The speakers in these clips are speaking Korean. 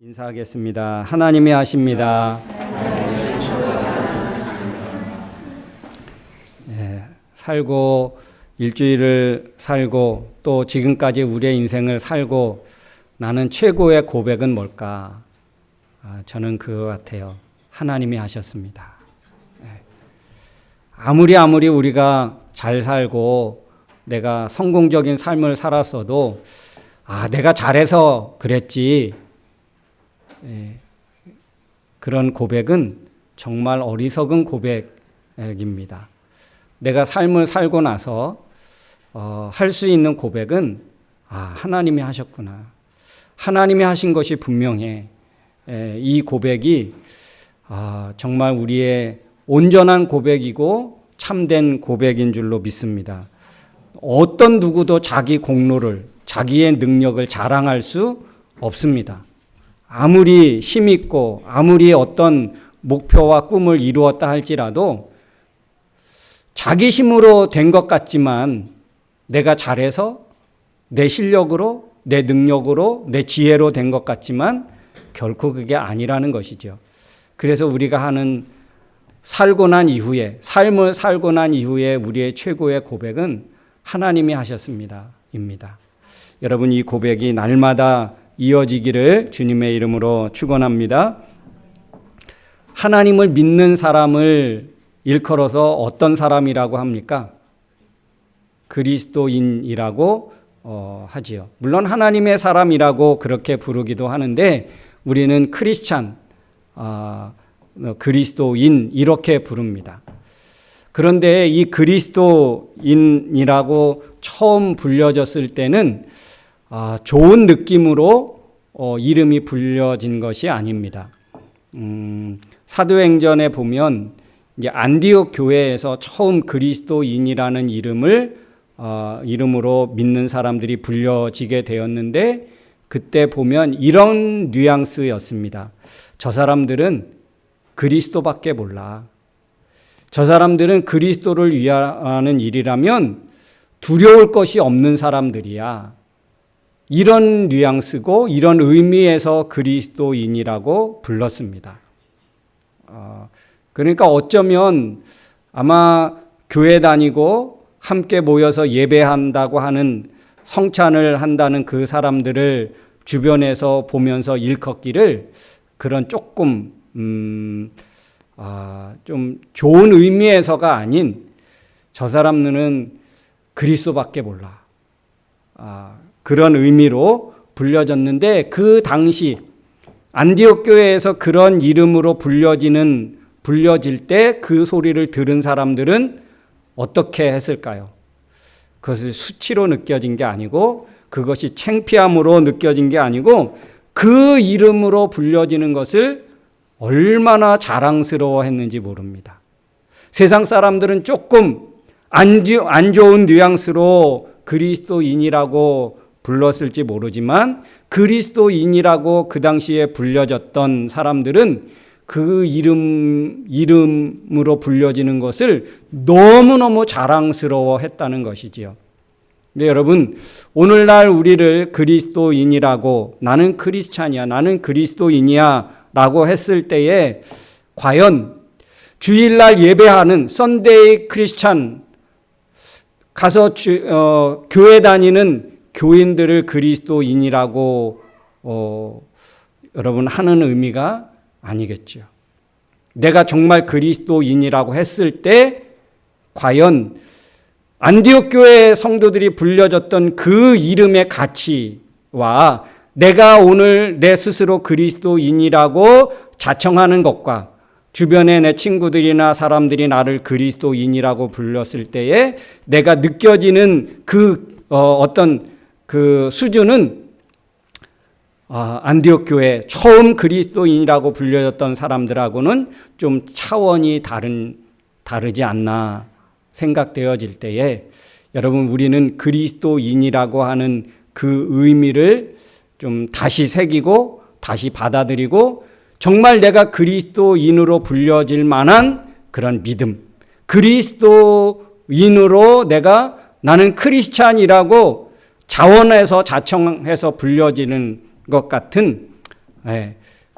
인사하겠습니다. 하나님이 하십니다. 살고 일주일을 살고 또 지금까지 우리의 인생을 살고 나는 최고의 고백은 뭘까? 저는 그거 같아요. 하나님이 하셨습니다. 아무리 우리가 잘 살고 내가 성공적인 삶을 살았어도 내가 잘해서 그랬지. 그런 고백은 정말 어리석은 고백입니다. 내가 삶을 살고 나서 할 수 있는 고백은 하나님이 하셨구나. 하나님이 하신 것이 분명해. 이 고백이 정말 우리의 온전한 고백이고 참된 고백인 줄로 믿습니다. 어떤 누구도 자기 공로를, 자기의 능력을 자랑할 수 없습니다. 아무리 힘있고 아무리 어떤 목표와 꿈을 이루었다 할지라도 자기 힘으로 된 것 같지만 내가 잘해서 내 실력으로, 내 능력으로, 내 지혜로 된 것 같지만 결코 그게 아니라는 것이죠. 그래서 우리가 하는 삶을 살고 난 이후에 우리의 최고의 고백은 하나님이 하셨습니다. 입니다. 여러분, 이 고백이 날마다 이어지기를 주님의 이름으로 축원합니다. 하나님을 믿는 사람을 일컬어서 어떤 사람이라고 합니까? 그리스도인이라고 하지요. 물론 하나님의 사람이라고 그렇게 부르기도 하는데 우리는 크리스찬, 그리스도인 이렇게 부릅니다. 그런데 이 그리스도인이라고 처음 불려졌을 때는 좋은 느낌으로 이름이 불려진 것이 아닙니다. 사도행전에 보면 이제 안디옥 교회에서 처음 그리스도인이라는 이름으로 믿는 사람들이 불려지게 되었는데 그때 보면 이런 뉘앙스였습니다. 저 사람들은 그리스도밖에 몰라. 저 사람들은 그리스도를 위하는 일이라면 두려울 것이 없는 사람들이야. 이런 뉘앙스고 이런 의미에서 그리스도인이라고 불렀습니다. 그러니까 어쩌면 아마 교회 다니고 함께 모여서 예배한다고 하는 성찬을 한다는 그 사람들을 주변에서 보면서 일컫기를 그런 조금 좀 좋은 의미에서가 아닌 저 사람들은 그리스도밖에 몰라. 그런 의미로 불려졌는데 그 당시 안디옥 교회에서 그런 이름으로 불려질 때 그 소리를 들은 사람들은 어떻게 했을까요? 그것이 수치로 느껴진 게 아니고 그것이 창피함으로 느껴진 게 아니고 그 이름으로 불려지는 것을 얼마나 자랑스러워했는지 모릅니다. 세상 사람들은 조금 안 좋은 뉘앙스로 그리스도인이라고 불렀을지 모르지만 그리스도인이라고 그 당시에 불려졌던 사람들은 그 이름으로 불려지는 것을 너무너무 자랑스러워했다는 것이지요. 근데 여러분, 오늘날 우리를 그리스도인이라고 나는 크리스찬이야, 나는 그리스도인이야 라고 했을 때에 과연 주일날 예배하는 썬데이 크리스찬 가서 교회 다니는 교인들을 그리스도인이라고 여러분 하는 의미가 아니겠죠. 내가 정말 그리스도인이라고 했을 때 과연 안디옥 교회 성도들이 불려졌던 그 이름의 가치와 내가 오늘 내 스스로 그리스도인이라고 자청하는 것과 주변에 내 친구들이나 사람들이 나를 그리스도인이라고 불렀을 때에 내가 느껴지는 어떤 그 수준은 안디옥 교회 처음 그리스도인이라고 불려졌던 사람들하고는 좀 차원이 다르지 않나 생각되어질 때에 여러분, 우리는 그리스도인이라고 하는 그 의미를 좀 다시 새기고 다시 받아들이고 정말 내가 그리스도인으로 불려질 만한 그런 믿음, 그리스도인으로 나는 크리스찬이라고 자원해서 자청해서 불려지는 것 같은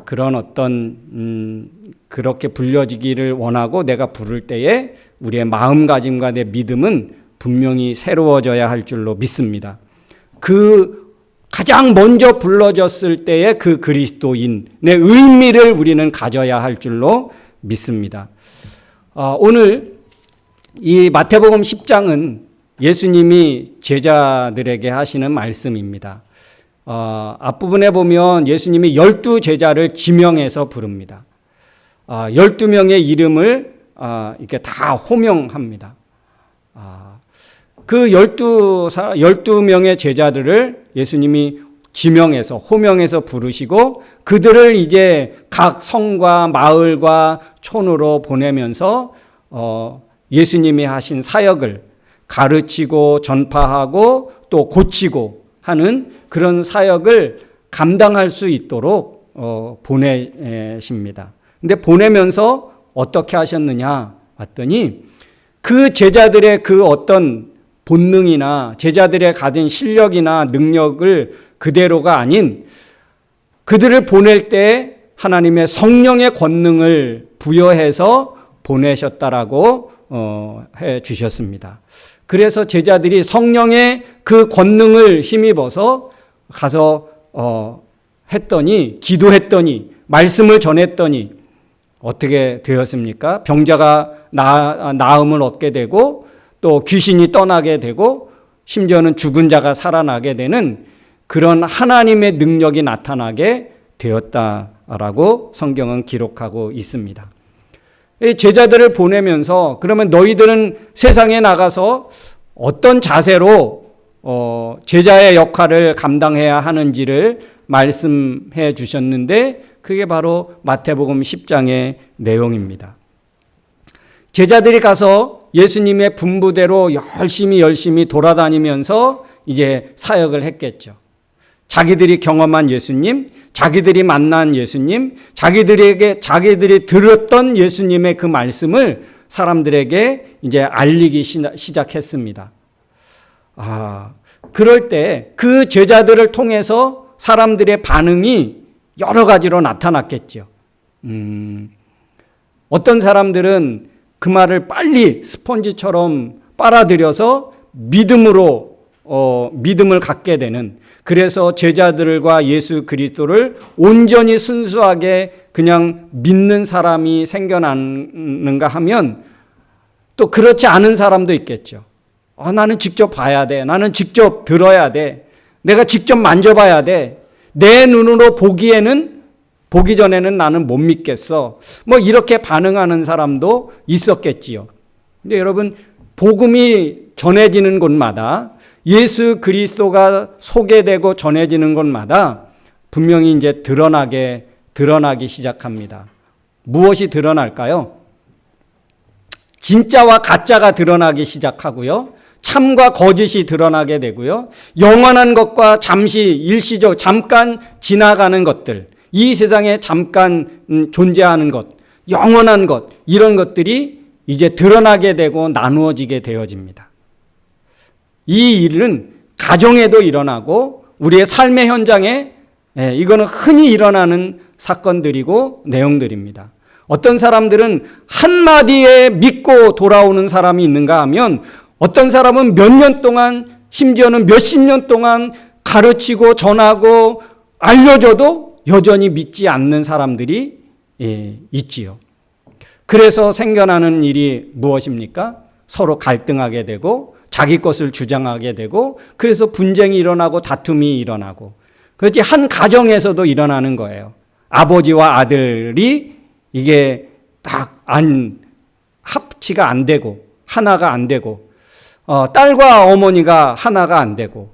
그런 어떤 그렇게 불려지기를 원하고 내가 부를 때에 우리의 마음가짐과 내 믿음은 분명히 새로워져야 할 줄로 믿습니다. 그 가장 먼저 불러졌을 때의 그 그리스도인의 의미를 우리는 가져야 할 줄로 믿습니다. 오늘 이 마태복음 10장은 예수님이 제자들에게 하시는 말씀입니다. 앞부분에 보면 예수님이 12제자를 지명해서 부릅니다. 12명의 이름을 이렇게 다 호명합니다. 그 12명의 제자들을 예수님이 지명해서 호명해서 부르시고 그들을 이제 각 성과 마을과 촌으로 보내면서 예수님이 하신 사역을 가르치고 전파하고 또 고치고 하는 그런 사역을 감당할 수 있도록 보내십니다. 근데 보내면서 어떻게 하셨느냐 봤더니 그 제자들의 그 어떤 본능이나 제자들의 가진 실력이나 능력을 그대로가 아닌 그들을 보낼 때 하나님의 성령의 권능을 부여해서 보내셨다라고 해 주셨습니다. 그래서 제자들이 성령의 그 권능을 힘입어서 가서 했더니 기도했더니 말씀을 전했더니 어떻게 되었습니까? 병자가 나음을 얻게 되고 또 귀신이 떠나게 되고 심지어는 죽은 자가 살아나게 되는 그런 하나님의 능력이 나타나게 되었다라고 성경은 기록하고 있습니다. 제자들을 보내면서 그러면 너희들은 세상에 나가서 어떤 자세로 제자의 역할을 감당해야 하는지를 말씀해 주셨는데 그게 바로 마태복음 10장의 내용입니다. 제자들이 가서 예수님의 분부대로 열심히 돌아다니면서 이제 사역을 했겠죠. 자기들이 경험한 예수님, 자기들이 만난 예수님, 자기들이 들었던 예수님의 그 말씀을 사람들에게 이제 알리기 시작했습니다. 그럴 때 그 제자들을 통해서 사람들의 반응이 여러 가지로 나타났겠죠. 어떤 사람들은 그 말을 빨리 스펀지처럼 빨아들여서 믿음을 갖게 되는, 그래서 제자들과 예수 그리스도를 온전히 순수하게 그냥 믿는 사람이 생겨나는가 하면 또 그렇지 않은 사람도 있겠죠. 나는 직접 봐야 돼. 나는 직접 들어야 돼. 내가 직접 만져봐야 돼. 내 눈으로 보기 전에는 나는 못 믿겠어. 이렇게 반응하는 사람도 있었겠지요. 근데 여러분, 복음이 전해지는 곳마다, 예수 그리스도가 소개되고 전해지는 곳마다 분명히 이제 드러나기 시작합니다. 무엇이 드러날까요? 진짜와 가짜가 드러나기 시작하고요. 참과 거짓이 드러나게 되고요. 영원한 것과 잠시 일시적 잠깐 지나가는 것들, 이 세상에 잠깐 존재하는 것, 영원한 것, 이런 것들이 이제 드러나게 되고 나누어지게 되어집니다. 이 일은 가정에도 일어나고 우리의 삶의 현장에 이거는 흔히 일어나는 사건들이고 내용들입니다. 어떤 사람들은 한마디에 믿고 돌아오는 사람이 있는가 하면 어떤 사람은 몇 년 동안, 심지어는 몇십 년 동안 가르치고 전하고 알려줘도 여전히 믿지 않는 사람들이 있지요. 그래서 생겨나는 일이 무엇입니까? 서로 갈등하게 되고 자기 것을 주장하게 되고, 그래서 분쟁이 일어나고 다툼이 일어나고, 그렇지 한 가정에서도 일어나는 거예요. 아버지와 아들이 이게 딱 합치가 안 되고 하나가 안 되고, 딸과 어머니가 하나가 안 되고,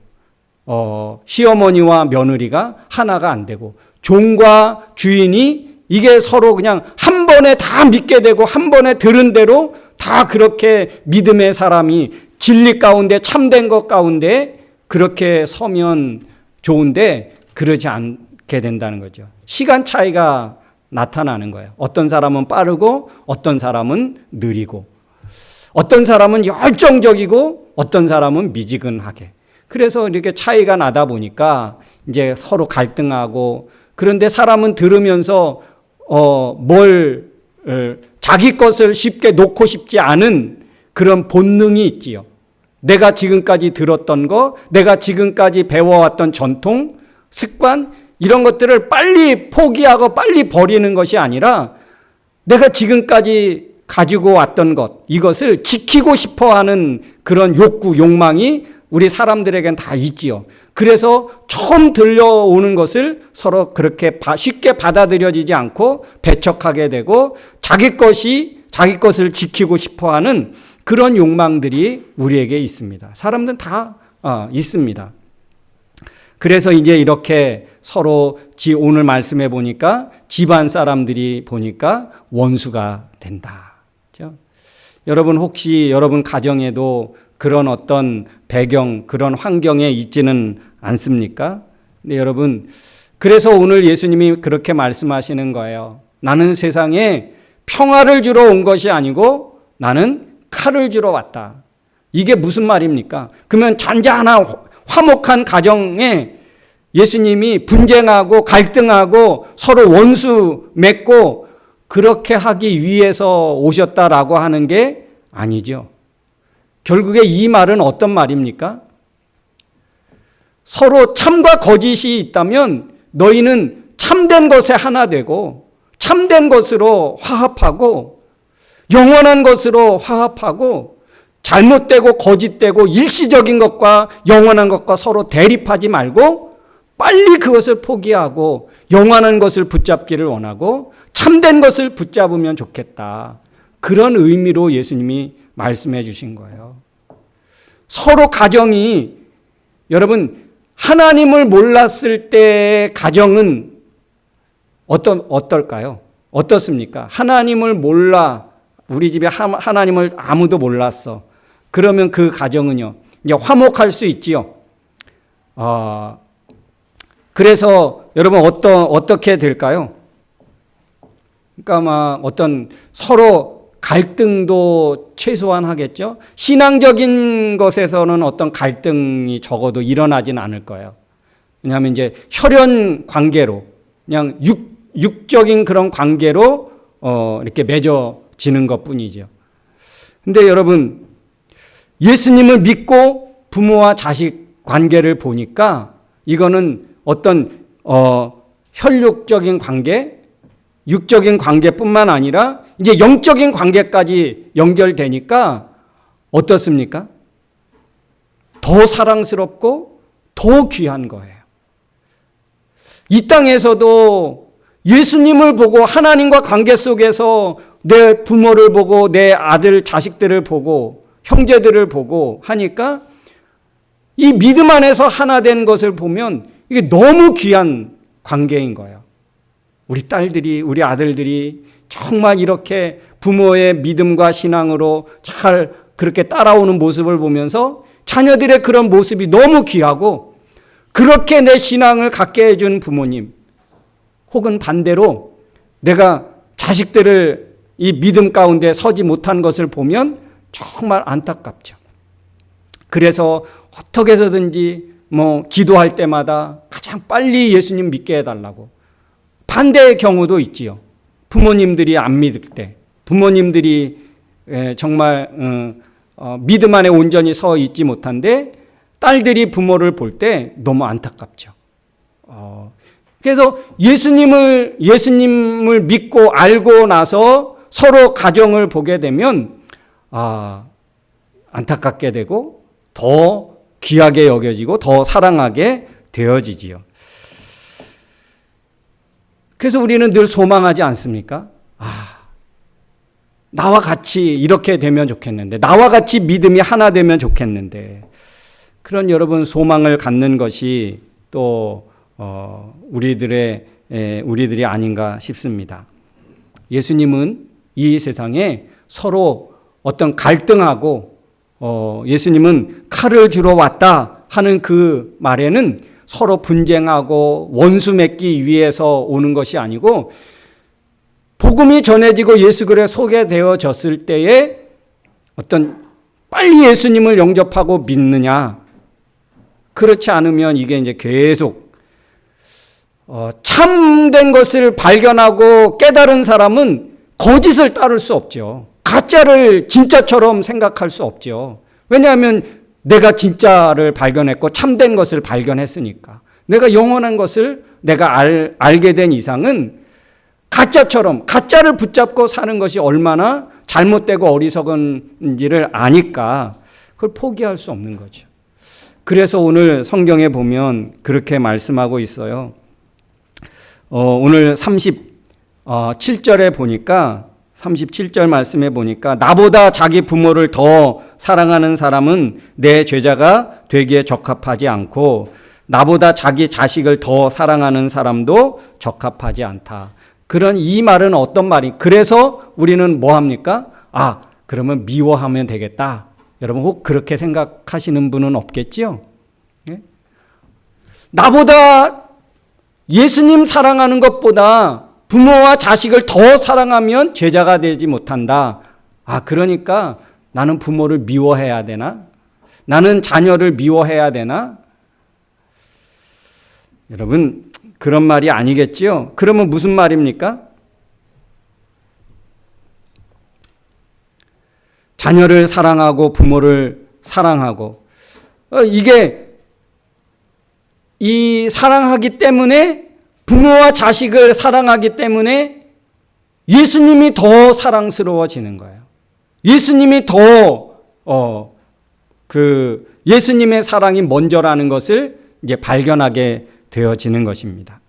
시어머니와 며느리가 하나가 안 되고, 종과 주인이 이게 서로 그냥 한 번에 다 믿게 되고 한 번에 들은 대로 다 그렇게 믿음의 사람이 진리 가운데 참된 것 가운데 그렇게 서면 좋은데 그러지 않게 된다는 거죠. 시간 차이가 나타나는 거예요. 어떤 사람은 빠르고 어떤 사람은 느리고, 어떤 사람은 열정적이고 어떤 사람은 미지근하게. 그래서 이렇게 차이가 나다 보니까 이제 서로 갈등하고 그런데 사람은 들으면서 자기 것을 쉽게 놓고 싶지 않은 그런 본능이 있지요. 내가 지금까지 들었던 거, 내가 지금까지 배워왔던 전통, 습관, 이런 것들을 빨리 포기하고 빨리 버리는 것이 아니라 내가 지금까지 가지고 왔던 것, 이것을 지키고 싶어 하는 그런 욕구, 욕망이 우리 사람들에겐 다 있지요. 그래서 처음 들려오는 것을 서로 그렇게 쉽게 받아들여지지 않고 배척하게 되고 자기 것을 지키고 싶어 하는 그런 욕망들이 우리에게 있습니다. 사람들은 다 있습니다. 그래서 이제 이렇게 서로 오늘 말씀해 보니까 집안 사람들이 보니까 원수가 된다. 그렇죠? 여러분 혹시 여러분 가정에도 그런 어떤 배경, 그런 환경에 있지는 않습니까? 네, 여러분. 그래서 오늘 예수님이 그렇게 말씀하시는 거예요. 나는 세상에 평화를 주러 온 것이 아니고 나는 칼을 주러 왔다. 이게 무슨 말입니까? 그러면 잔잔한 화목한 가정에 예수님이 분쟁하고 갈등하고 서로 원수 맺고 그렇게 하기 위해서 오셨다라고 하는 게 아니죠. 결국에 이 말은 어떤 말입니까? 서로 참과 거짓이 있다면 너희는 참된 것에 하나 되고 참된 것으로 화합하고 영원한 것으로 화합하고 잘못되고 거짓되고 일시적인 것과 영원한 것과 서로 대립하지 말고 빨리 그것을 포기하고 영원한 것을 붙잡기를 원하고 참된 것을 붙잡으면 좋겠다. 그런 의미로 예수님이 말씀해 주신 거예요. 서로 가정이 여러분 하나님을 몰랐을 때 가정은 어떨까요? 어떻습니까? 하나님을 몰라 우리 집에 하나님을 아무도 몰랐어. 그러면 그 가정은요 이제 화목할 수 있지요. 그래서 여러분 어떻게 될까요? 그러니까 막 어떤 서로 갈등도 최소한 하겠죠. 신앙적인 것에서는 어떤 갈등이 적어도 일어나진 않을 거예요. 왜냐하면 이제 혈연 관계로 그냥 육적인 그런 관계로 이렇게 맺어지는 것뿐이죠. 근데 여러분 예수님을 믿고 부모와 자식 관계를 보니까 이거는 어떤 혈육적인 관계, 육적인 관계뿐만 아니라 이제 영적인 관계까지 연결되니까 어떻습니까? 더 사랑스럽고 더 귀한 거예요. 이 땅에서도 예수님을 보고 하나님과 관계 속에서 내 부모를 보고 내 아들, 자식들을 보고 형제들을 보고 하니까 이 믿음 안에서 하나 된 것을 보면 이게 너무 귀한 관계인 거예요. 우리 딸들이, 우리 아들들이 정말 이렇게 부모의 믿음과 신앙으로 잘 그렇게 따라오는 모습을 보면서 자녀들의 그런 모습이 너무 귀하고 그렇게 내 신앙을 갖게 해준 부모님 혹은 반대로 내가 자식들을 이 믿음 가운데 서지 못한 것을 보면 정말 안타깝죠. 그래서 어떻게 해서든지 기도할 때마다 가장 빨리 예수님 믿게 해달라고. 반대의 경우도 있지요. 부모님들이 안 믿을 때, 부모님들이 정말 믿음 안에 온전히 서 있지 못한데 딸들이 부모를 볼 때 너무 안타깝죠. 그래서 예수님을 믿고 알고 나서 서로 가정을 보게 되면 안타깝게 되고 더 귀하게 여겨지고 더 사랑하게 되어지지요. 그래서 우리는 늘 소망하지 않습니까? 나와 같이 이렇게 되면 좋겠는데, 나와 같이 믿음이 하나 되면 좋겠는데, 그런 여러분 소망을 갖는 것이 또 우리들이 아닌가 싶습니다. 예수님은 이 세상에 서로 어떤 갈등하고 예수님은 칼을 주러 왔다 하는 그 말에는 서로 분쟁하고 원수 맺기 위해서 오는 것이 아니고 복음이 전해지고 예수 그리스도에 소개되어졌을 때에 어떤 빨리 예수님을 영접하고 믿느냐, 그렇지 않으면 이게 이제 계속 참된 것을 발견하고 깨달은 사람은 거짓을 따를 수 없죠. 가짜를 진짜처럼 생각할 수 없죠. 왜냐하면 내가 진짜를 발견했고 참된 것을 발견했으니까. 내가 영원한 것을 내가 알게 된 이상은 가짜처럼, 가짜를 붙잡고 사는 것이 얼마나 잘못되고 어리석은지를 아니까 그걸 포기할 수 없는 거죠. 그래서 오늘 성경에 보면 그렇게 말씀하고 있어요. 오늘 37절에 보니까 37절 말씀에 보니까 나보다 자기 부모를 더 사랑하는 사람은 내 제자가 되기에 적합하지 않고 나보다 자기 자식을 더 사랑하는 사람도 적합하지 않다. 그런 이 말은 어떤 말이? 그래서 우리는 뭐 합니까? 그러면 미워하면 되겠다. 여러분 혹 그렇게 생각하시는 분은 없겠지요? 예? 나보다 예수님 사랑하는 것보다 부모와 자식을 더 사랑하면 제자가 되지 못한다. 그러니까 나는 부모를 미워해야 되나? 나는 자녀를 미워해야 되나? 여러분 그런 말이 아니겠지요? 그러면 무슨 말입니까? 자녀를 사랑하고 부모를 사랑하고 이게 이 사랑하기 때문에 부모와 자식을 사랑하기 때문에 예수님이 더 사랑스러워지는 거예요. 예수님이 더 예수님의 사랑이 먼저라는 것을 이제 발견하게 되어지는 것입니다.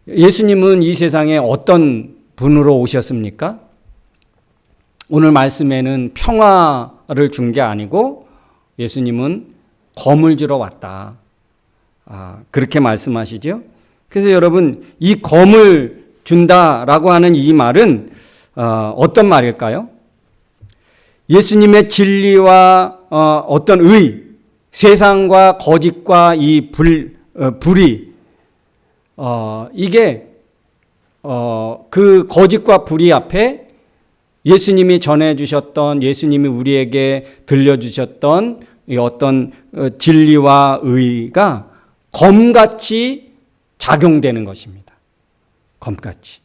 예수님은 이 세상에 어떤 분으로 오셨습니까? 오늘 말씀에는 평화를 준 게 아니고 예수님은 검을 주러 왔다. 그렇게 말씀하시죠. 그래서 여러분 이 검을 준다라고 하는 이 말은 어떤 말일까요? 예수님의 진리와 어떤 의, 세상과 거짓과 이 불이 이게 그 거짓과 불의 앞에 예수님이 전해주셨던 예수님이 우리에게 들려주셨던 이 어떤 진리와 의가 검같이 작용되는 것입니다. 검같이.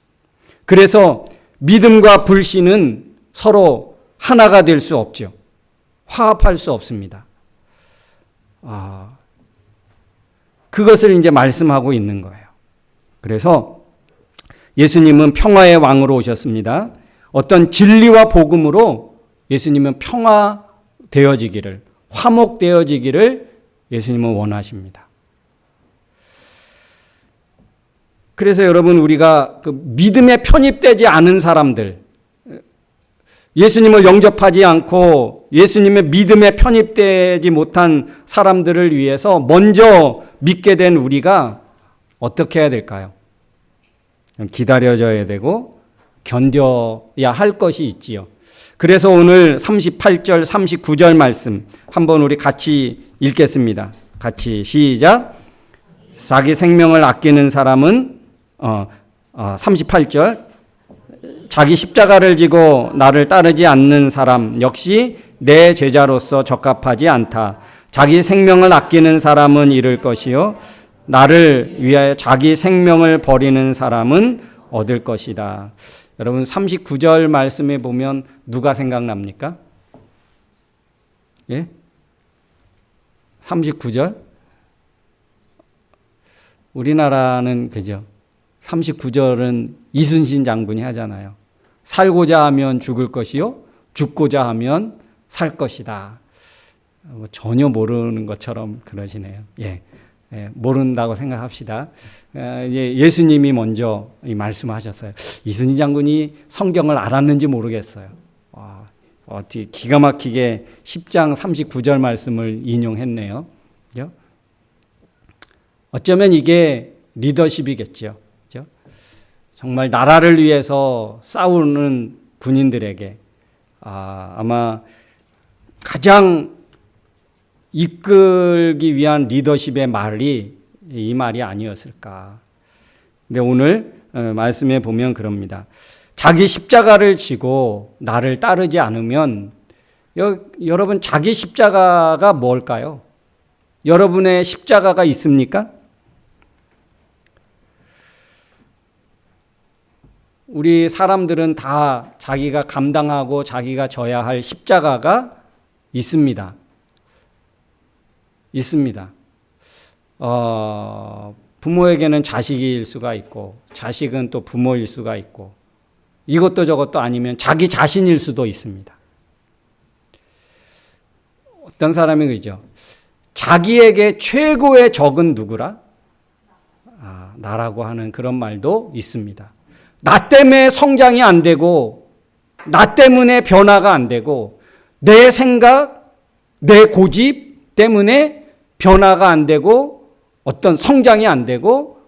그래서 믿음과 불신은 서로 하나가 될 수 없죠. 화합할 수 없습니다. 그것을 이제 말씀하고 있는 거예요. 그래서 예수님은 평화의 왕으로 오셨습니다. 어떤 진리와 복음으로 예수님은 평화 되어지기를, 화목되어지기를 예수님은 원하십니다. 그래서 여러분 우리가 그 믿음에 편입되지 않은 사람들, 예수님을 영접하지 않고 예수님의 믿음에 편입되지 못한 사람들을 위해서 먼저 믿게 된 우리가 어떻게 해야 될까요? 기다려줘야 되고 견뎌야 할 것이 있지요. 그래서 오늘 38절, 39절 말씀 한번 우리 같이 읽겠습니다. 같이 시작. 자기 생명을 아끼는 사람은 38절 자기 십자가를 지고 나를 따르지 않는 사람 역시 내 제자로서 적합하지 않다. 자기 생명을 아끼는 사람은 잃을 것이요 나를 위하여 자기 생명을 버리는 사람은 얻을 것이다. 여러분 39절 말씀에 보면 누가 생각납니까? 예? 39절? 우리나라는 그죠? 39절은 이순신 장군이 하잖아요. 살고자 하면 죽을 것이요 죽고자 하면 살 것이다. 전혀 모르는 것처럼 그러시네요. 예, 모른다고 생각합시다. 예수님이 먼저 이 말씀하셨어요. 이순신 장군이 성경을 알았는지 모르겠어요. 어떻게 기가 막히게 10장 39절 말씀을 인용했네요. 그죠? 어쩌면 이게 리더십이겠죠. 그죠? 정말 나라를 위해서 싸우는 군인들에게 아마 가장 이끌기 위한 리더십의 말이 이 말이 아니었을까. 근데 오늘 말씀에 보면 그럽니다. 자기 십자가를 지고 나를 따르지 않으면 여러분 자기 십자가가 뭘까요? 여러분의 십자가가 있습니까? 우리 사람들은 다 자기가 감당하고 자기가 져야 할 십자가가 있습니다. 있습니다. 부모에게는 자식일 수가 있고, 자식은 또 부모일 수가 있고, 이것도 저것도 아니면 자기 자신일 수도 있습니다. 어떤 사람이 그러죠. 자기에게 최고의 적은 누구라? 나라고 하는 그런 말도 있습니다. 나 때문에 성장이 안 되고, 나 때문에 변화가 안 되고, 내 생각, 내 고집 때문에 변화가 안 되고, 어떤 성장이 안 되고,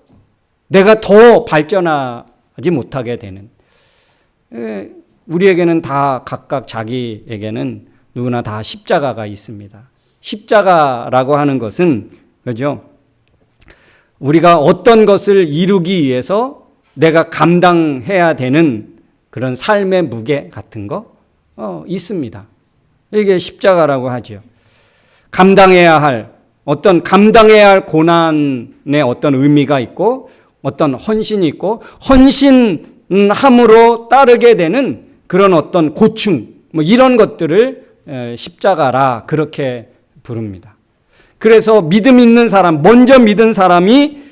내가 더 발전하지 못하게 되는. 우리에게는 다 각각 자기에게는 누구나 다 십자가가 있습니다. 십자가라고 하는 것은, 그죠? 우리가 어떤 것을 이루기 위해서 내가 감당해야 되는 그런 삶의 무게 같은 거 있습니다. 이게 십자가라고 하죠. 감당해야 할 고난의 어떤 의미가 있고 어떤 헌신이 있고 헌신함으로 따르게 되는 그런 어떤 고충 이런 것들을 십자가라 그렇게 부릅니다. 그래서 믿음 있는 사람, 먼저 믿은 사람이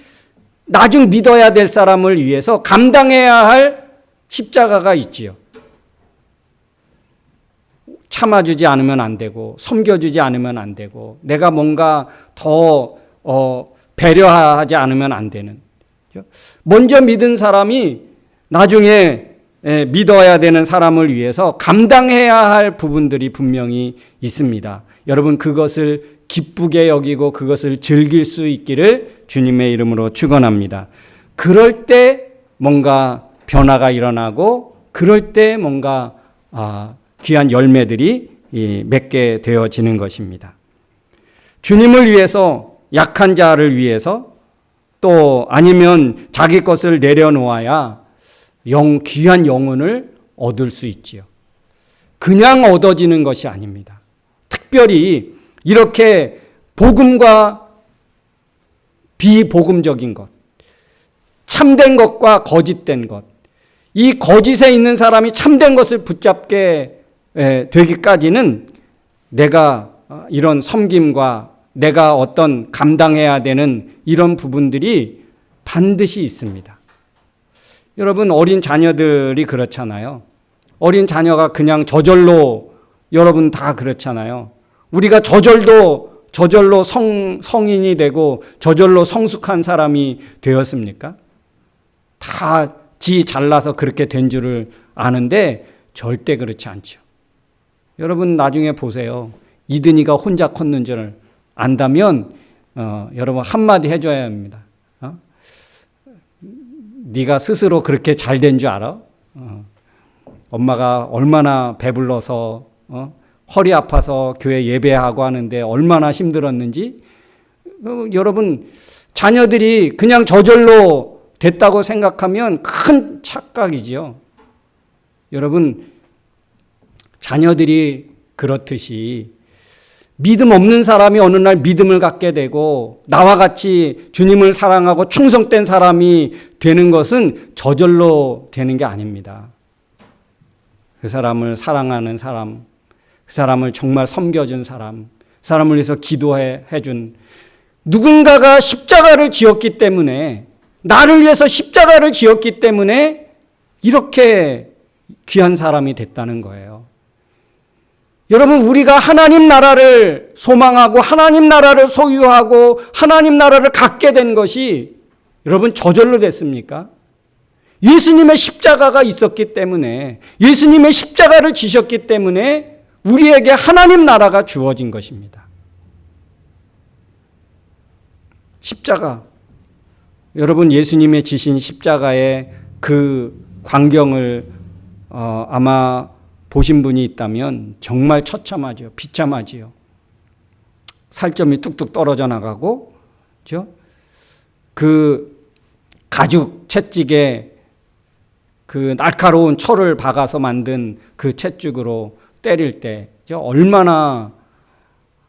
나중 믿어야 될 사람을 위해서 감당해야 할 십자가가 있지요. 참아주지 않으면 안 되고 섬겨주지 않으면 안 되고 내가 뭔가 더 배려하지 않으면 안 되는. 먼저 믿은 사람이 나중에 믿어야 되는 사람을 위해서 감당해야 할 부분들이 분명히 있습니다. 여러분 그것을 기쁘게 여기고 그것을 즐길 수 있기를 주님의 이름으로 축원합니다. 그럴 때 뭔가 변화가 일어나고 그럴 때 뭔가 귀한 열매들이 맺게 되어지는 것입니다. 주님을 위해서 약한 자를 위해서 또 아니면 자기 것을 내려놓아야 귀한 영혼을 얻을 수 있지요. 그냥 얻어지는 것이 아닙니다. 특별히 이렇게 복음과 비복음적인 것, 참된 것과 거짓된 것, 이 거짓에 있는 사람이 참된 것을 붙잡게 되기까지는 내가 이런 섬김과 내가 어떤 감당해야 되는 이런 부분들이 반드시 있습니다. 여러분 어린 자녀들이 그렇잖아요. 어린 자녀가 그냥 저절로 여러분 다 그렇잖아요. 우리가 저절로 성인이 되고 저절로 성숙한 사람이 되었습니까? 다 지 잘나서 그렇게 된 줄을 아는데 절대 그렇지 않죠. 여러분 나중에 보세요. 이든이가 혼자 컸는 줄 안다면 여러분 한마디 해줘야 합니다. 네가 스스로 그렇게 잘 된 줄 알아? 엄마가 얼마나 배불러서 허리 아파서 교회 예배하고 하는데 얼마나 힘들었는지. 여러분 자녀들이 그냥 저절로 됐다고 생각하면 큰 착각이지요. 여러분 자녀들이 그렇듯이 믿음 없는 사람이 어느 날 믿음을 갖게 되고 나와 같이 주님을 사랑하고 충성된 사람이 되는 것은 저절로 되는 게 아닙니다. 그 사람을 사랑하는 사람, 그 사람을 정말 섬겨준 사람, 그 사람을 위해서 기도해준 누군가가 십자가를 지었기 때문에 나를 위해서 십자가를 지었기 때문에 이렇게 귀한 사람이 됐다는 거예요. 여러분 우리가 하나님 나라를 소망하고 하나님 나라를 소유하고 하나님 나라를 갖게 된 것이 여러분 저절로 됐습니까? 예수님의 십자가가 있었기 때문에 예수님의 십자가를 지셨기 때문에 우리에게 하나님 나라가 주어진 것입니다. 십자가 여러분 예수님의 지신 십자가의 그 광경을 아마 보신 분이 있다면 정말 처참하죠. 비참하지요. 살점이 뚝뚝 떨어져 나가고 그렇죠? 그 가죽 채찍에 그 날카로운 철을 박아서 만든 그 채찍으로 때릴 때 얼마나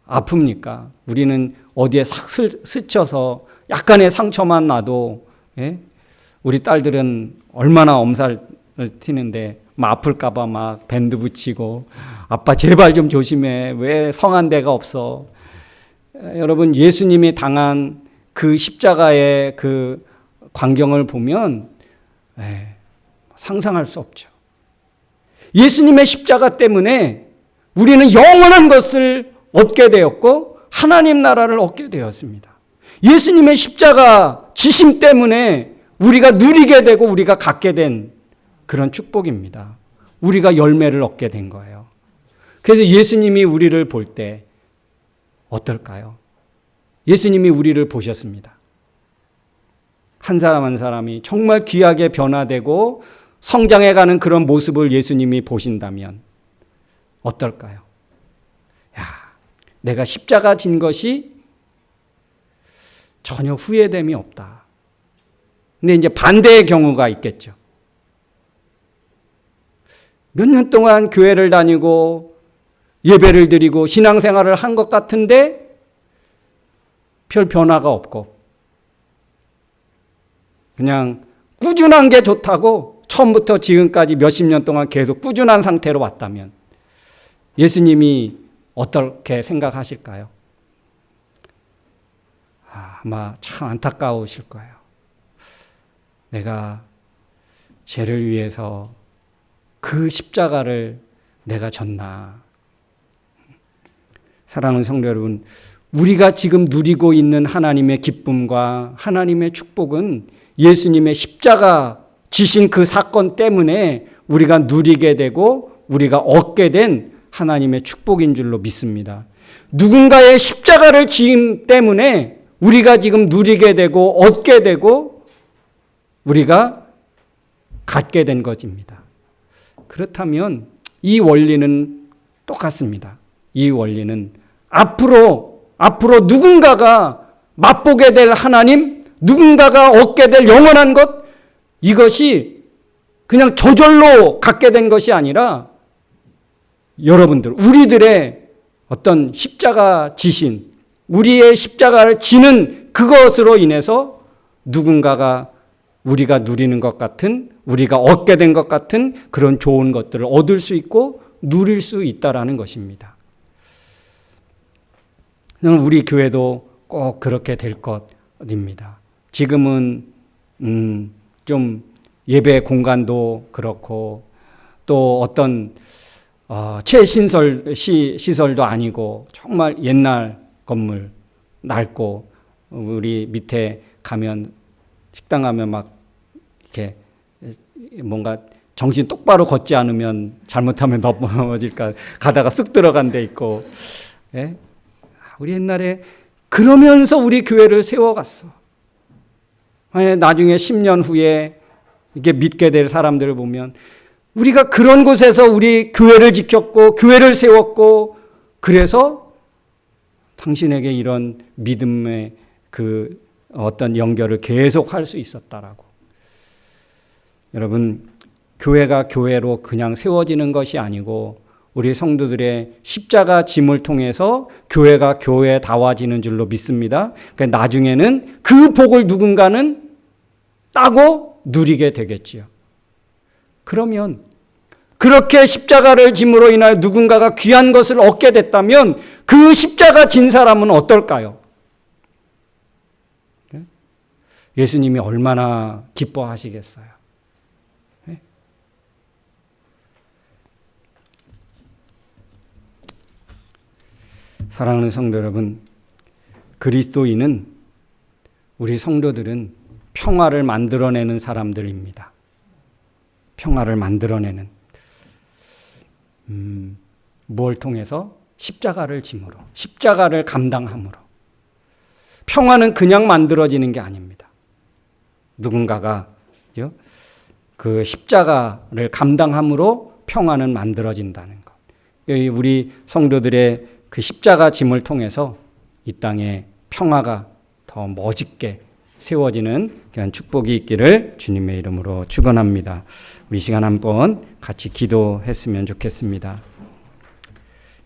아픕니까? 우리는 어디에 싹 스쳐서 약간의 상처만 나도, 예? 우리 딸들은 얼마나 엄살을 튀는데 막 아플까봐 막 밴드 붙이고, 아빠 제발 좀 조심해. 왜 성한 데가 없어. 여러분, 예수님이 당한 그 십자가의 그 광경을 보면 상상할 수 없죠. 예수님의 십자가 때문에 우리는 영원한 것을 얻게 되었고 하나님 나라를 얻게 되었습니다. 예수님의 십자가 지심 때문에 우리가 누리게 되고 우리가 갖게 된 그런 축복입니다. 우리가 열매를 얻게 된 거예요. 그래서 예수님이 우리를 볼 때 어떨까요? 예수님이 우리를 보셨습니다. 한 사람 한 사람이 정말 귀하게 변화되고 성장해가는 그런 모습을 예수님이 보신다면 어떨까요? 야, 내가 십자가 진 것이 전혀 후회됨이 없다. 근데 이제 반대의 경우가 있겠죠. 몇 년 동안 교회를 다니고 예배를 드리고 신앙생활을 한 것 같은데 별 변화가 없고 그냥 꾸준한 게 좋다고 처음부터 지금까지 몇십 년 동안 계속 꾸준한 상태로 왔다면 예수님이 어떻게 생각하실까요? 아마 참 안타까우실 거예요. 내가 죄를 위해서 그 십자가를 내가 졌나. 사랑하는 성도 여러분, 우리가 지금 누리고 있는 하나님의 기쁨과 하나님의 축복은 예수님의 십자가 지신 그 사건 때문에 우리가 누리게 되고 우리가 얻게 된 하나님의 축복인 줄로 믿습니다. 누군가의 십자가를 지임 때문에 우리가 지금 누리게 되고 얻게 되고 우리가 갖게 된 것입니다. 그렇다면 이 원리는 똑같습니다. 이 원리는 앞으로 누군가가 맛보게 될 하나님, 누군가가 얻게 될 영원한 것, 이것이 그냥 저절로 갖게 된 것이 아니라 여러분들, 우리들의 어떤 십자가 지신, 우리의 십자가를 지는 그것으로 인해서 누군가가 우리가 누리는 것 같은, 우리가 얻게 된 것 같은 그런 좋은 것들을 얻을 수 있고 누릴 수 있다라는 것입니다. 우리 교회도 꼭 그렇게 될 것입니다. 지금은 좀 예배 공간도 그렇고 또 어떤 최신설 시설도 아니고 정말 옛날 건물 낡고 우리 밑에 가면 식당 가면 막 이렇게 뭔가 정신 똑바로 걷지 않으면 잘못하면 넘어질까 가다가 쓱 들어간 데 있고, 예? 우리 옛날에 그러면서 우리 교회를 세워갔어. 나중에 10년 후에 이게 믿게 될 사람들을 보면 우리가 그런 곳에서 우리 교회를 지켰고 교회를 세웠고 그래서 당신에게 이런 믿음의 그 어떤 연결을 계속 할 수 있었다라고. 여러분, 교회가 교회로 그냥 세워지는 것이 아니고 우리 성도들의 십자가 짐을 통해서 교회가 교회다워지는 줄로 믿습니다. 그러니까 나중에는 그 복을 누군가는 따고 누리게 되겠지요. 그러면 그렇게 십자가를 짐으로 인하여 누군가가 귀한 것을 얻게 됐다면 그 십자가 진 사람은 어떨까요? 예수님이 얼마나 기뻐하시겠어요. 사랑하는 성도 여러분, 그리스도인은, 우리 성도들은 평화를 만들어내는 사람들입니다. 평화를 만들어내는. 뭘 통해서? 십자가를 짐으로, 십자가를 감당함으로. 평화는 그냥 만들어지는 게 아닙니다. 누군가가 그 십자가를 감당함으로 평화는 만들어진다는 것. 우리 성도들의 그 십자가 짐을 통해서 이 땅에 평화가 더 멋있게 세워지는 그런 축복이 있기를 주님의 이름으로 축원합니다. 우리 시간 한번 같이 기도했으면 좋겠습니다.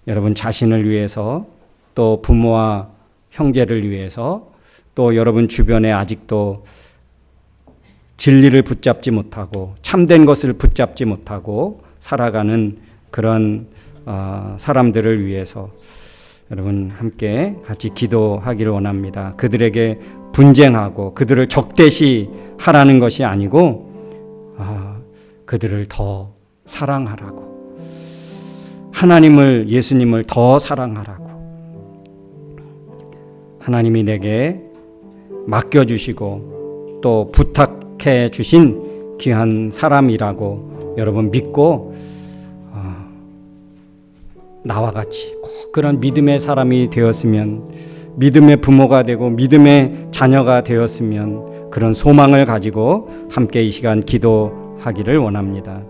여러분 자신을 위해서 또 부모와 형제를 위해서, 또 여러분 주변에 아직도 진리를 붙잡지 못하고 참된 것을 붙잡지 못하고 살아가는 그런 사람들을 위해서 여러분 함께 같이 기도하기를 원합니다. 그들에게 분쟁하고 그들을 적대시하라는 것이 아니고 그들을 더 사랑하라고, 하나님을, 예수님을 더 사랑하라고, 하나님이 내게 맡겨주시고 또 부탁해 주신 귀한 사람이라고 여러분 믿고 나와 같이 꼭 그런 믿음의 사람이 되었으면, 믿음의 부모가 되고 믿음의 자녀가 되었으면, 그런 소망을 가지고 함께 이 시간 기도하기를 원합니다.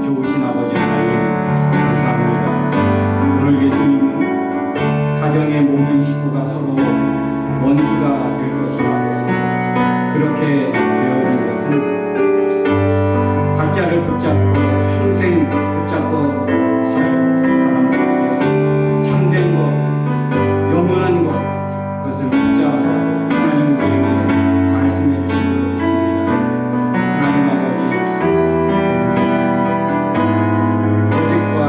좋으신 아버지 하나님, 감사합니다. 오늘 예수님은 가정의 모든 식구가 서로 원수가 될 것이라고 그렇게 되어진 것은 가짜를 붙잡고 평생 붙잡고 영원한 것, 그것을 붙잡고 하나님 우리에게 말씀해 주신 것 있습니다. 하나님 아버지, 거짓과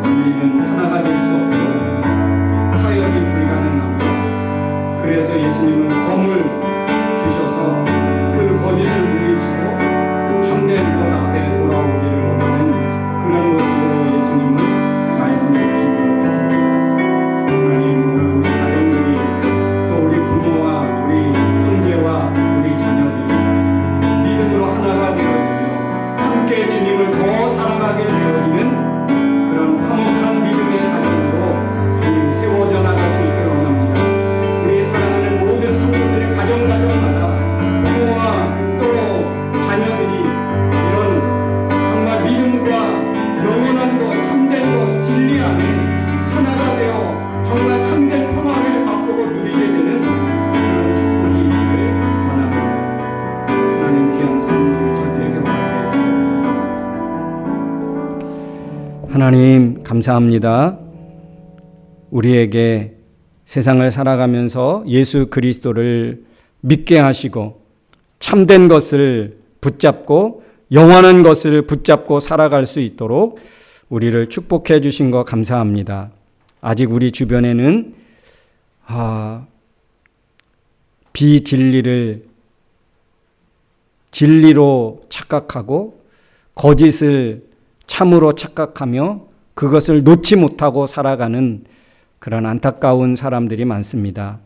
진리는 하나가 될 수 없고 타협이 불가능합니다. 그래서 예수님은 검을 주셔서 그 거짓을 물리치고 참된 것 앞에 돌아오기를 원하는 그런 모습으로 예수님은 말씀해 주신 것 같습니다. 하나님, 우리 자녀들이 믿음으로 하나가 되어지며 함께 주님을 더 사랑하게 되어지는 그런 화목한 믿음의 가정으로 주님 세워져 나갈 수 있기를 원합니다. 우리 사랑하는 모든 성도들의 가정마다 부모와 또 자녀들이 이런 정말 믿음과 영원한 것, 참된 것, 진리 안에 하나가 되어 정말 참된 평화를 맛보고 누리게 되는 그런 축복이 있기를 원합니다. 하나님 귀한 선물을 저들에게 허락해 주옵소서. 하나님 감사합니다. 우리에게 세상을 살아가면서 예수 그리스도를 믿게 하시고 참된 것을 붙잡고 영원한 것을 붙잡고 살아갈 수 있도록 우리를 축복해 주신 것 감사합니다. 아직 우리 주변에는 비진리를 진리로 착각하고 거짓을 참으로 착각하며 그것을 놓지 못하고 살아가는 그런 안타까운 사람들이 많습니다.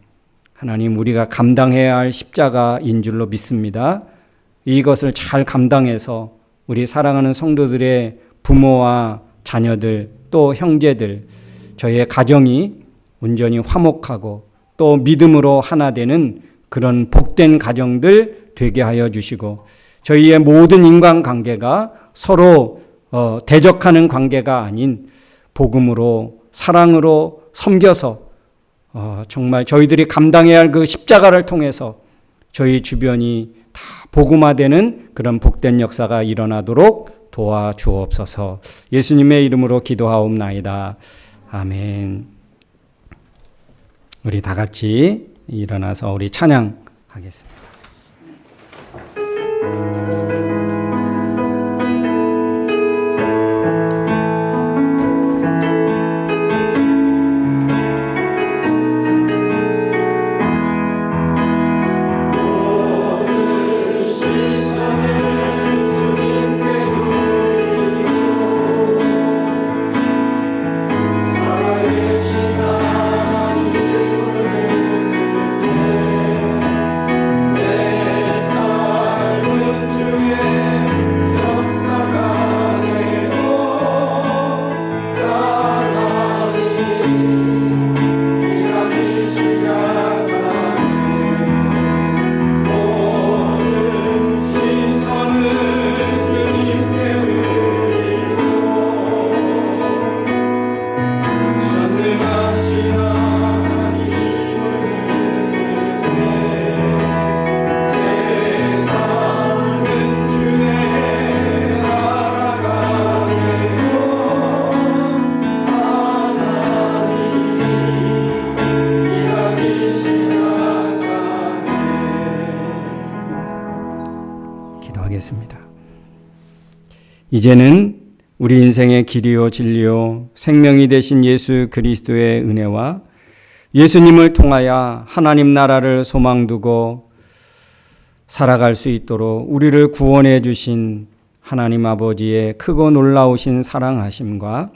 하나님, 우리가 감당해야 할 십자가인 줄로 믿습니다. 이것을 잘 감당해서 우리 사랑하는 성도들의 부모와 자녀들 또 형제들, 저희의 가정이 온전히 화목하고 또 믿음으로 하나 되는 그런 복된 가정들 되게 하여 주시고, 저희의 모든 인간관계가 서로 대적하는 관계가 아닌 복음으로 사랑으로 섬겨서 정말 저희들이 감당해야 할 그 십자가를 통해서 저희 주변이 다 복음화되는 그런 복된 역사가 일어나도록 도와주옵소서. 예수님의 이름으로 기도하옵나이다. 아멘. 우리 다 같이 일어나서 우리 찬양하겠습니다. 기도하겠습니다. 이제는 우리 인생의 길이요 진리요 생명이 되신 예수 그리스도의 은혜와 예수님을 통하여 하나님 나라를 소망 두고 살아갈 수 있도록 우리를 구원해 주신 하나님 아버지의 크고 놀라우신 사랑하심과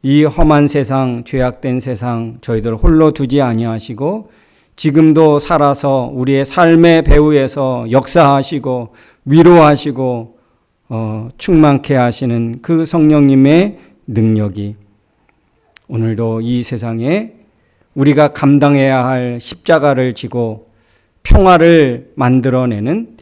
이 험한 세상, 죄악된 세상 저희들 홀로 두지 아니하시고 지금도 살아서 우리의 삶의 배후에서 역사하시고 위로하시고 충만케 하시는 그 성령님의 능력이 오늘도 이 세상에 우리가 감당해야 할 십자가를 지고 평화를 만들어내는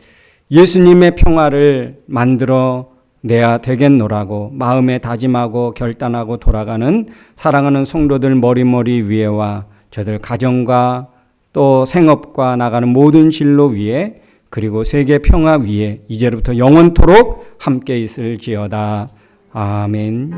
예수님의 평화를 만들어내야 되겠노라고 마음에 다짐하고 결단하고 돌아가는 사랑하는 성도들 머리머리 위에와 저들 가정과 또 생업과 나가는 모든 진로 위에 그리고 세계 평화 위에 이제부터 영원토록 함께 있을지어다. 아멘.